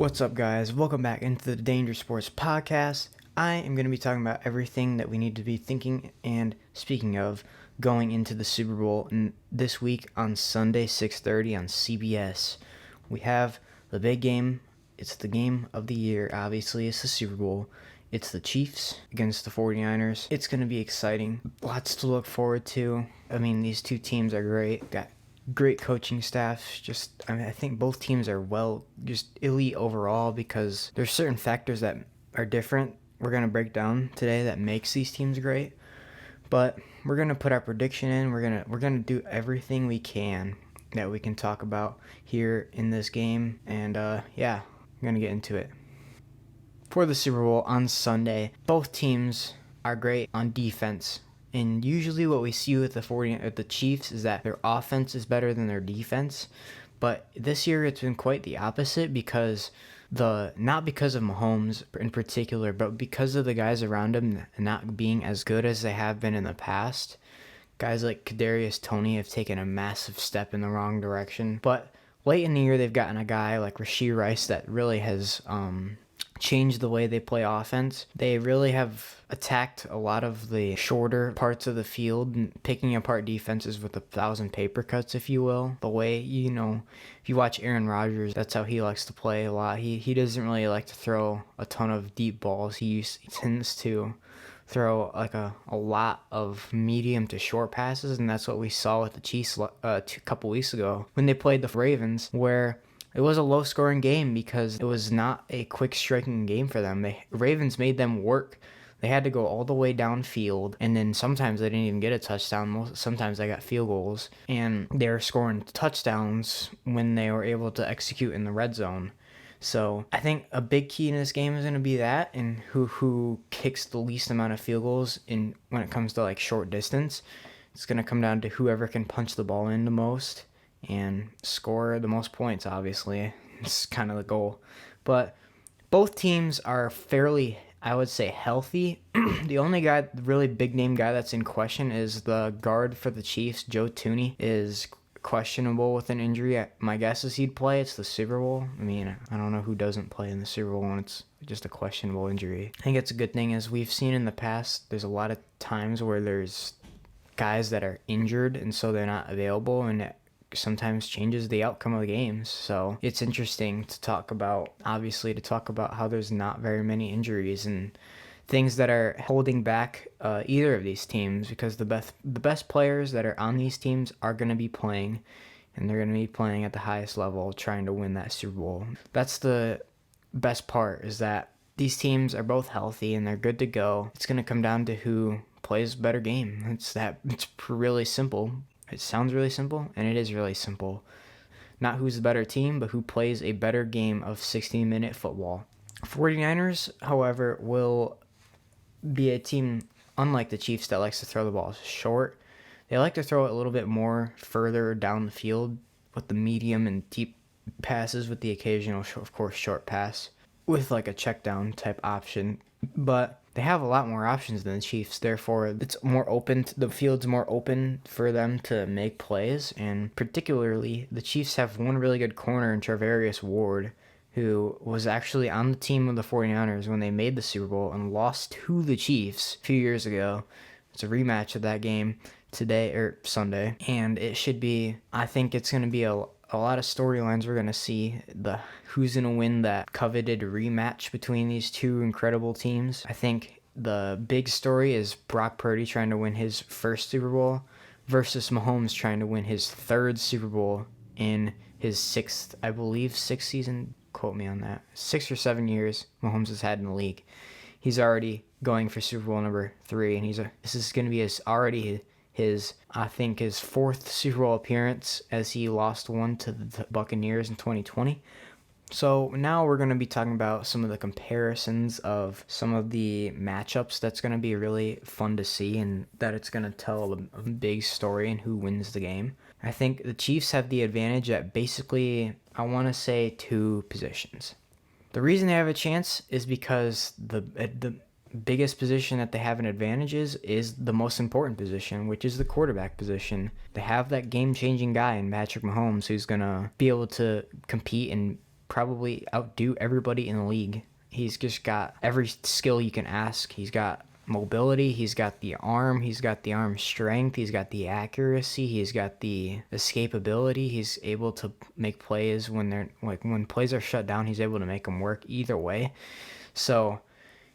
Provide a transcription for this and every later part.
What's up, guys? Welcome back into the Danger Sports Podcast. I am going to be talking about everything that we need to be thinking and speaking of going into the Super Bowl this week on Sunday, 6:30 on CBS. We have the big game. It's the game of the year, obviously. It's the Super Bowl. It's the Chiefs against the 49ers. It's going to be exciting. Lots to look forward to. I mean, these two teams are great. Got great coaching staffs. I think both teams are just elite overall because there's certain factors that are different. We're going to break down today that makes these teams great. But we're going to put our prediction in. We're going to do everything we can that we can talk about here in this game. And I'm going to get into it. For the Super Bowl on Sunday, both teams are great on defense. And usually what we see with the Chiefs is that their offense is better than their defense. But this year it's been quite the opposite because not because of Mahomes in particular, but because of the guys around him not being as good as they have been in the past. Guys like Kadarius Toney have taken a massive step in the wrong direction. But late in the year they've gotten a guy like Rashee Rice that really has changed the way they play offense. They really have attacked a lot of the shorter parts of the field, picking apart defenses with 1,000 paper cuts, if you will. The way, if you watch Aaron Rodgers, that's how he likes to play a lot. He doesn't really like to throw a ton of deep balls. He tends to throw like a lot of medium to short passes, and that's what we saw with the Chiefs a couple weeks ago when they played the Ravens, where it was a low-scoring game because it was not a quick-striking game for them. Ravens made them work. They had to go all the way downfield, and then sometimes they didn't even get a touchdown. Sometimes they got field goals, and they were scoring touchdowns when they were able to execute in the red zone. So I think a big key in this game is going to be that, and who kicks the least amount of field goals when it comes to like short distance. It's going to come down to whoever can punch the ball in the most and score the most points, obviously. It's kind of the goal. But both teams are fairly, I would say, healthy. The only really big-name guy that's in question is the guard for the Chiefs, Joe Thuney, is questionable with an injury. My guess is he'd play. It's the Super Bowl. I mean, I don't know who doesn't play in the Super Bowl when it's just a questionable injury. I think it's a good thing, as we've seen in the past, there's a lot of times where there's guys that are injured, and so they're not available, and it sometimes changes the outcome of the games. So it's interesting to talk about how there's not very many injuries and things that are holding back either of these teams, because the best players that are on these teams are going to be playing, and they're going to be playing at the highest level trying to win that Super Bowl. That's the best part, is that these teams are both healthy and they're good to go. It's going to come down to who plays a better game. It's really simple. It sounds really simple, and it is really simple. Not who's the better team, but who plays a better game of 60-minute football. 49ers, however, will be a team, unlike the Chiefs, that likes to throw the ball short. They like to throw it a little bit more further down the field with the medium and deep passes, with the occasional, of course, short pass with like a check down type option. But they have a lot more options than the Chiefs, therefore it's more open. The field's more open for them to make plays, and particularly the Chiefs have one really good corner in Charvarius Ward, who was actually on the team of the 49ers when they made the Super Bowl and lost to the Chiefs a few years ago. It's a rematch of that game Sunday, and I think it's going to be a lot of storylines. We're going to see who's going to win that coveted rematch between these two incredible teams. I think the big story is Brock Purdy trying to win his first Super Bowl versus Mahomes trying to win his third Super Bowl in his sixth season. Quote me on that. 6 or 7 years Mahomes has had in the league. He's already going for Super Bowl number 3, and this is going to be his fourth Super Bowl appearance, as he lost one to the Buccaneers in 2020. So now we're going to be talking about some of the comparisons of some of the matchups that's going to be really fun to see, and that it's going to tell a big story and who wins the game. I think the Chiefs have the advantage at basically, I want to say, 2 positions. The reason they have a chance is because the biggest position that they have an advantage is the most important position, which is the quarterback position. They have that game-changing guy in Patrick Mahomes, who's going to be able to compete and probably outdo everybody in the league. He's just got every skill you can ask. He's got mobility, he's got the arm, he's got the arm strength, he's got the accuracy, he's got the escapability. He's able to make plays when plays are shut down, he's able to make them work either way. So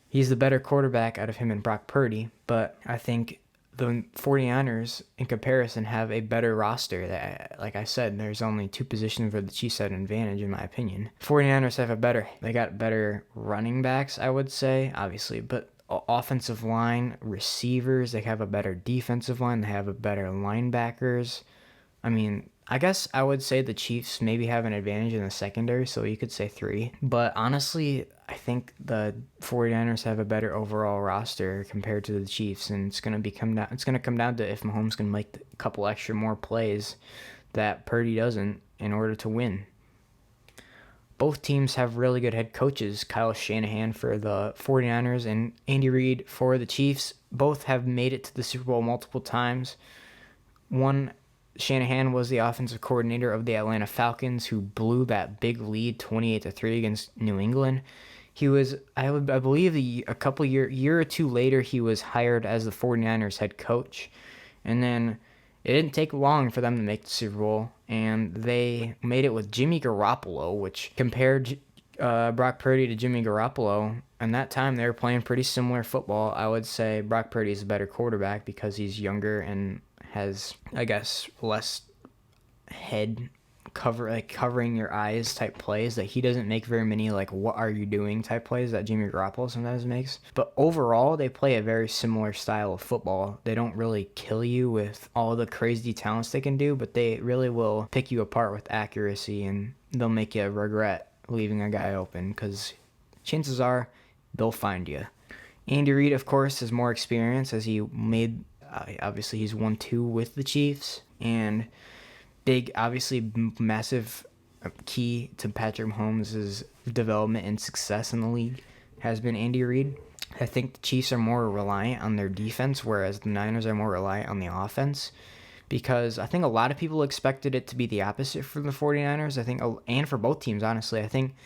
he's the better quarterback out of him and Brock Purdy, but I think the 49ers, in comparison, have a better roster. That, like I said, there's only two positions where the Chiefs had an advantage, in my opinion. 49ers they got better running backs, I would say, obviously, but offensive line, receivers, they have a better defensive line, they have a better linebackers. I mean, I guess I would say the Chiefs maybe have an advantage in the secondary, so you could say 3. But honestly, I think the 49ers have a better overall roster compared to the Chiefs, and it's going to come down to if Mahomes can make a couple extra more plays that Purdy doesn't in order to win. Both teams have really good head coaches. Kyle Shanahan for the 49ers and Andy Reid for the Chiefs. Both have made it to the Super Bowl multiple times. Shanahan was the offensive coordinator of the Atlanta Falcons, who blew that big lead 28-3 against New England. He was, I believe, a year or two later, he was hired as the 49ers head coach. And then it didn't take long for them to make the Super Bowl, and they made it with Jimmy Garoppolo, which compared Brock Purdy to Jimmy Garoppolo. And that time, they were playing pretty similar football. I would say Brock Purdy is a better quarterback because he's younger and has, I guess, less head covering your eyes type plays. That he doesn't make very many what are you doing type plays that Jimmy Garoppolo sometimes makes. But overall, they play a very similar style of football. They don't really kill you with all the crazy talents they can do, but they really will pick you apart with accuracy, and they'll make you regret leaving a guy open because chances are they'll find you. Andy Reid, of course, has more experience as he made obviously he's 1-2 with the Chiefs, and massive key to Patrick Mahomes' development and success in the league has been Andy Reid. I think the Chiefs are more reliant on their defense, whereas the Niners are more reliant on the offense, because I think a lot of people expected it to be the opposite for the 49ers. I think, and for both teams, honestly. I think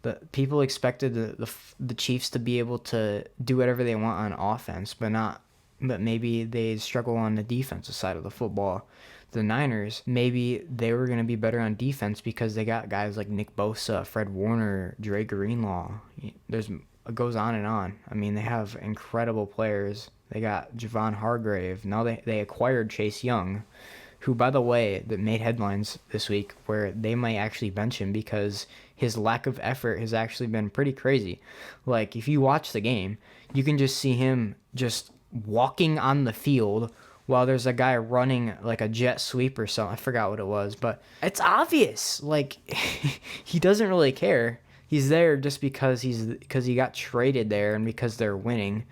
the people expected the Chiefs to be able to do whatever they want on offense, but maybe they struggle on the defensive side of the football. The Niners, maybe they were going to be better on defense because they got guys like Nick Bosa, Fred Warner, Dre Greenlaw. It goes on and on. I mean, they have incredible players. They got Javon Hargrave. Now they acquired Chase Young, who, by the way, that made headlines this week where they might actually bench him because his lack of effort has actually been pretty crazy. Like, if you watch the game, you can just see him just walking on the field while there's a guy running like a jet sweep or something. I forgot what it was, but it's obvious. Like, he doesn't really care. He's there just because he got traded there and because they're winning.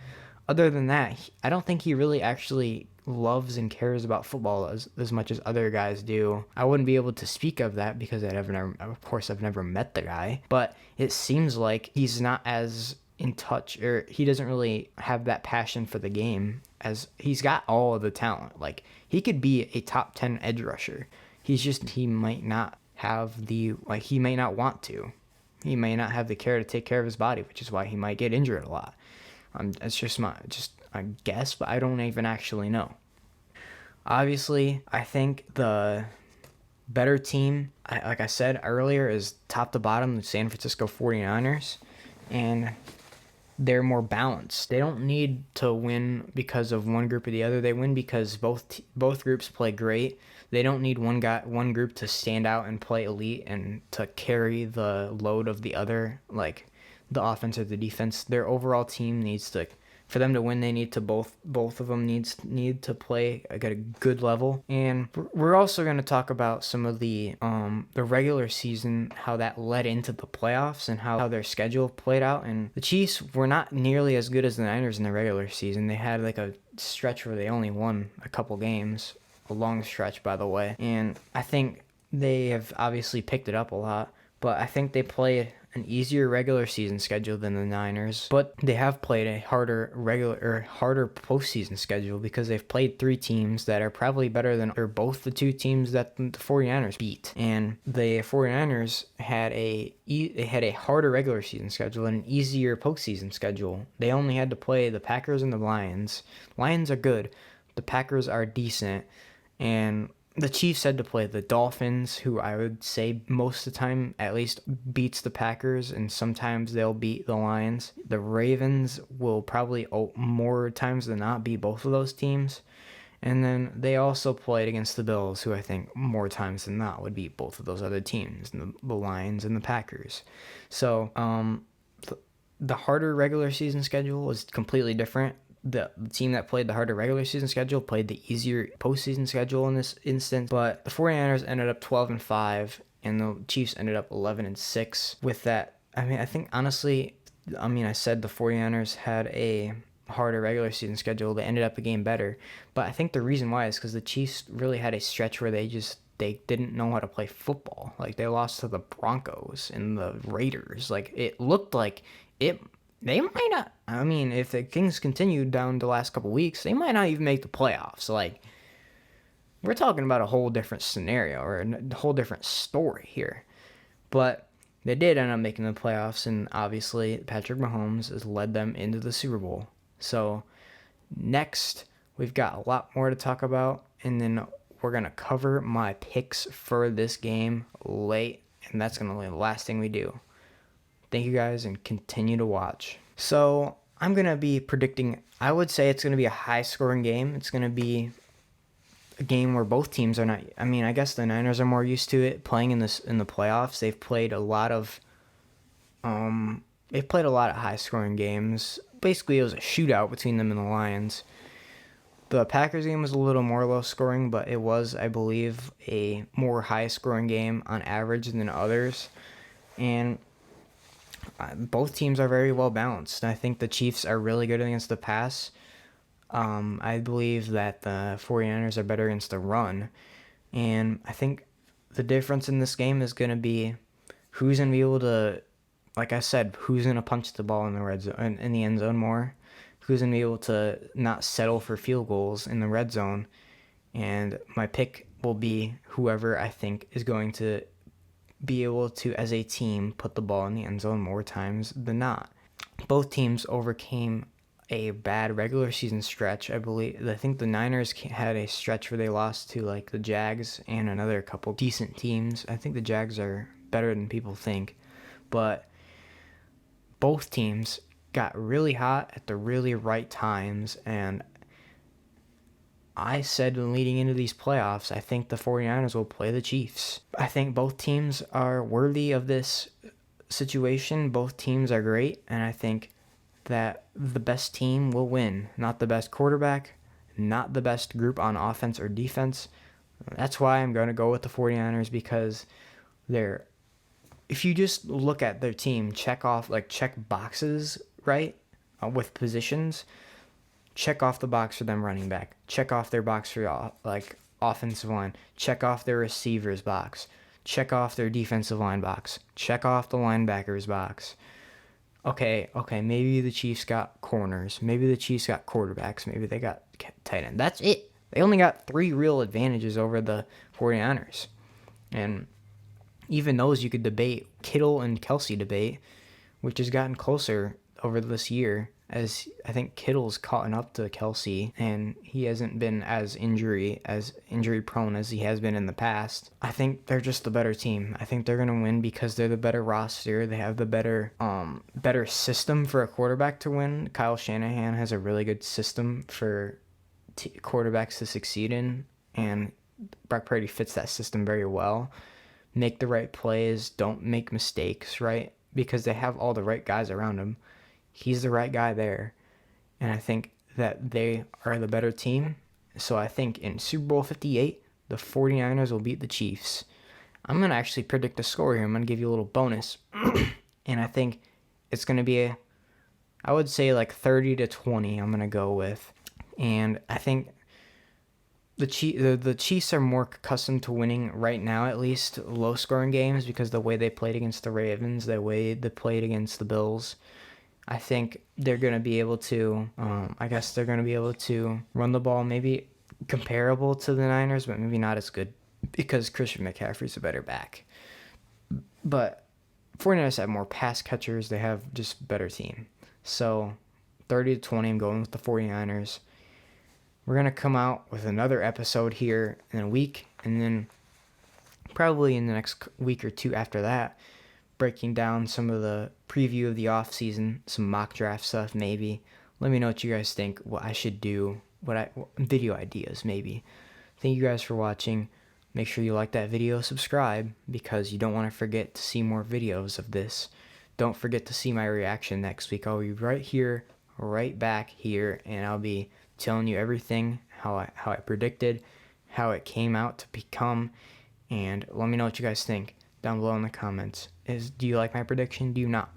Other than that, I don't think he really actually loves and cares about football as much as other guys do. I wouldn't be able to speak of that because I've never met the guy, but it seems like he's not as in touch, or he doesn't really have that passion for the game, as he's got all of the talent. Like, he could be a top 10 edge rusher. He might not have he may not want to. He may not have the care to take care of his body, which is why he might get injured a lot. It's just I guess, but I don't even actually know. Obviously, I think the better team, like I said earlier, is top to bottom the San Francisco 49ers, and they're more balanced. They don't need to win because of one group or the other. They win because both groups play great. They don't need one group to stand out and play elite and to carry the load of the other, like the offense or the defense. Their overall team needs to, for them to win, they need to both of them need to play at a good level. And we're also going to talk about some of the regular season, how that led into the playoffs and how their schedule played out. And the Chiefs were not nearly as good as the Niners in the regular season. They had like a stretch where they only won a couple games, a long stretch, by the way. And I think they have obviously picked it up a lot, but I think they played an easier regular season schedule than the Niners, but they have played a harder postseason schedule because they've played 3 teams that are probably better than or both the 2 teams that the 49ers beat. And the 49ers had a harder regular season schedule and an easier postseason schedule. They only had to play the Packers and the Lions. Lions are good. The Packers are decent. And the Chiefs had to play the Dolphins, who I would say most of the time at least beats the Packers, and sometimes they'll beat the Lions. The Ravens will probably more times than not beat both of those teams. And then they also played against the Bills, who I think more times than not would beat both of those other teams, the Lions and the Packers. So the harder regular season schedule was completely different. The team that played the harder regular season schedule played the easier postseason schedule in this instance. But the 49ers ended up 12-5, and the Chiefs ended up 11-6. With that, I think honestly, I said the 49ers had a harder regular season schedule. They ended up a game better. But I think the reason why is because the Chiefs really had a stretch where they didn't know how to play football. Like, they lost to the Broncos and the Raiders. Like, it looked like they might not. If the Kings continued down the last couple weeks, they might not even make the playoffs. Like, we're talking about a whole different scenario or a whole different story here. But they did end up making the playoffs, and obviously Patrick Mahomes has led them into the Super Bowl. So next, we've got a lot more to talk about, and then we're going to cover my picks for this game late, and that's going to be the last thing we do. Thank you guys, and continue to watch. So I'm going to be predicting, I would say it's going to be a high-scoring game. It's going to be a game where both teams are not, I guess the Niners are more used to it playing in the playoffs. They've played a lot of high-scoring games. Basically, it was a shootout between them and the Lions. The Packers game was a little more low-scoring, but it was, I believe, a more high-scoring game on average than others. And both teams are very well balanced. I think the Chiefs are really good against the pass. I believe that the 49ers are better against the run. And I think the difference in this game is going to be who's going to be able to, like I said, who's going to punch the ball in the red zone, in the end zone more. Who's going to be able to not settle for field goals in the red zone. And my pick will be whoever I think is going to be able to, as a team, put the ball in the end zone more times than not. Both teams overcame a bad regular season stretch, I believe. I think the Niners had a stretch where they lost to like the Jags and another couple decent teams. I think the Jags are better than people think. But both teams got really hot at the really right times, and I said leading into these playoffs, I think the 49ers will play the Chiefs. I think both teams are worthy of this situation. Both teams are great, and I think that the best team will win. Not the best quarterback, not the best group on offense or defense. That's why I'm going to go with the 49ers, because if you just look at their team, check boxes, right, with positions. Check off the box for them running back. Check off their box for offensive line. Check off their receivers box. Check off their defensive line box. Check off the linebackers box. Okay, maybe the Chiefs got corners. Maybe the Chiefs got quarterbacks. Maybe they got tight end. That's it. They only got 3 real advantages over the 49ers. And even those you could debate. Kittle and Kelsey debate, which has gotten closer over this year, as I think Kittle's caught up to Kelsey, and he hasn't been as injury prone as he has been in the past. I think they're just the better team. I think they're going to win because they're the better roster. They have the better system for a quarterback to win. Kyle Shanahan has a really good system for quarterbacks to succeed in, and Brock Purdy fits that system very well. Make the right plays, don't make mistakes, right? Because they have all the right guys around him. He's the right guy there. And I think that they are the better team. So I think in Super Bowl 58, the 49ers will beat the Chiefs. I'm going to actually predict a score here. I'm going to give you a little bonus. And I think it's going to be, I would say like 30-20 I'm going to go with. And I think the Chiefs are more accustomed to winning right now, at least low scoring games, because the way they played against the Ravens, the way they played against the Bills, I think they're going to be able to. I guess they're going to be able to run the ball, maybe comparable to the Niners, but maybe not as good because Christian McCaffrey's a better back. But 49ers have more pass catchers. They have just better team. So 30-20, I'm going with the 49ers. We're going to come out with another episode here in a week, and then probably in the next week or two after that, breaking down some of the preview of the off season, some mock draft stuff maybe. Let me know what you guys think, what I should do, video ideas maybe. Thank you guys for watching. Make sure you like that video, subscribe, because you don't want to forget to see more videos of this. Don't forget to see my reaction next week. I'll be right here, right back here, and I'll be telling you everything, how I predicted, how it came out to become, and let me know what you guys think down below in the comments. Do you like my prediction? Do you not?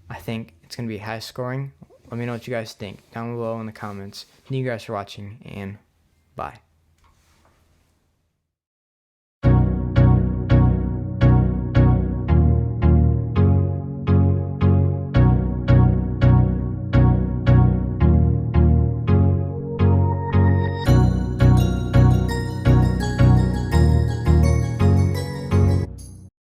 I think it's going to be high scoring. Let me know what you guys think down below in the comments. Thank you guys for watching, and bye.